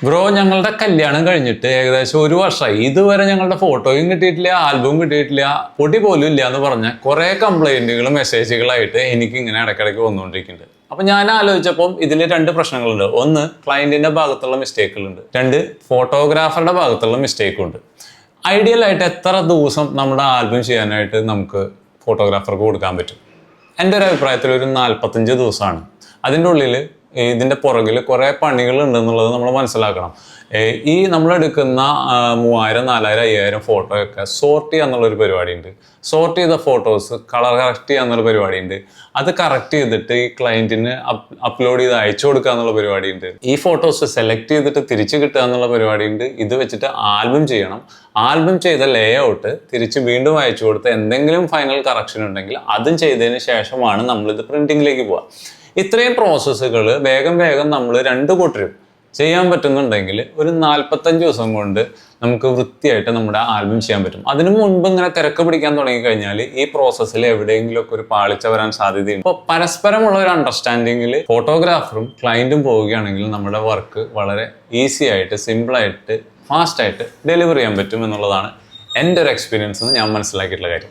Bro, ഞങ്ങളുടെ കല്യാണം കഴിഞ്ഞിട്ട് ഏകദേശം ഒരു വർഷമായി. ഇതുവരെ ഞങ്ങളുടെ ഫോട്ടോയും കിട്ടിയിട്ടില്ല, ആൽബവും കിട്ടിയിട്ടില്ല, പൊടി പോലും ഇല്ല എന്ന് പറഞ്ഞ കുറെ കംപ്ലൈന്റുകളും മെസ്സേജുകളായിട്ട് എനിക്ക് ഇങ്ങനെ ഇടയ്ക്കിടയ്ക്ക് വന്നുകൊണ്ടിരിക്കുന്നുണ്ട്. അപ്പൊ ഞാൻ ആലോചിച്ചപ്പം ഇതിൽ രണ്ട് പ്രശ്നങ്ങളുണ്ട്. ഒന്ന്, ക്ലയന്റിന്റെ ഭാഗത്തുള്ള മിസ്റ്റേക്കുകളുണ്ട്. രണ്ട്, ഫോട്ടോഗ്രാഫറുടെ ഭാഗത്തുള്ള മിസ്റ്റേക്കും ഉണ്ട്. ഐഡിയൽ ആയിട്ട് എത്ര ദിവസം നമ്മുടെ ആൽബം ചെയ്യാനായിട്ട് നമുക്ക് ഫോട്ടോഗ്രാഫർക്ക് കൊടുക്കാൻ പറ്റും? എൻ്റെ ഒരു അഭിപ്രായത്തിൽ ഒരു 45 ദിവസമാണ്. അതിൻ്റെ ഉള്ളിൽ ഇതിൻ്റെ പുറകിൽ കുറേ പണികൾ ഉണ്ടെന്നുള്ളത് നമ്മൾ മനസ്സിലാക്കണം. ഈ നമ്മളെടുക്കുന്ന 3000, 4000, 5000 ഫോട്ടോയൊക്കെ സോർട്ട് ചെയ്യുക എന്നുള്ളൊരു പരിപാടിയുണ്ട്. സോർട്ട് ചെയ്ത ഫോട്ടോസ് കളർ കറക്റ്റ് ചെയ്യുക എന്നുള്ള പരിപാടിയുണ്ട്. അത് കറക്റ്റ് ചെയ്തിട്ട് ഈ ക്ലയൻറ്റിന് അപ്ലോഡ് ചെയ്ത് അയച്ചു കൊടുക്കുക എന്നുള്ള പരിപാടിയുണ്ട്. ഈ ഫോട്ടോസ് സെലക്ട് ചെയ്തിട്ട് തിരിച്ച് കിട്ടുക എന്നുള്ള പരിപാടിയുണ്ട്. ഇത് വെച്ചിട്ട് ആൽബം ചെയ്യണം. ആൽബം ചെയ്ത ലേ ഔട്ട് തിരിച്ച് വീണ്ടും അയച്ചു കൊടുത്ത് എന്തെങ്കിലും ഫൈനൽ കറക്ഷൻ ഉണ്ടെങ്കിൽ അതും ചെയ്തതിന് ശേഷമാണ് നമ്മളിത് പ്രിന്റിങ്ങിലേക്ക് പോവുക. ഇത്രയും പ്രോസസ്സുകൾ വേഗം നമ്മൾ രണ്ടു കൂട്ടരും ചെയ്യാൻ പറ്റുന്നുണ്ടെങ്കിൽ ഒരു 45 ദിവസം കൊണ്ട് നമുക്ക് വൃത്തിയായിട്ട് നമ്മുടെ ആൽബം ചെയ്യാൻ പറ്റും. അതിനു മുൻപ് ഇങ്ങനെ തിരക്ക് പിടിക്കാൻ തുടങ്ങിക്കഴിഞ്ഞാൽ ഈ പ്രോസസ്സിൽ എവിടെയെങ്കിലുമൊക്കെ ഒരു പാളിച്ച വരാൻ സാധ്യതയുണ്ട്. അപ്പോൾ പരസ്പരമുള്ള ഒരു അണ്ടർസ്റ്റാൻഡിങ്ങിൽ ഫോട്ടോഗ്രാഫറും ക്ലയൻറ്റും പോവുകയാണെങ്കിൽ നമ്മുടെ വർക്ക് വളരെ ഈസി ആയിട്ട്, സിമ്പിളായിട്ട്, ഫാസ്റ്റായിട്ട് ഡെലിവർ ചെയ്യാൻ പറ്റും എന്നുള്ളതാണ് എൻ്റെ ഒരു എക്സ്പീരിയൻസ് ഞാൻ മനസ്സിലാക്കിയിട്ടുള്ള കാര്യം.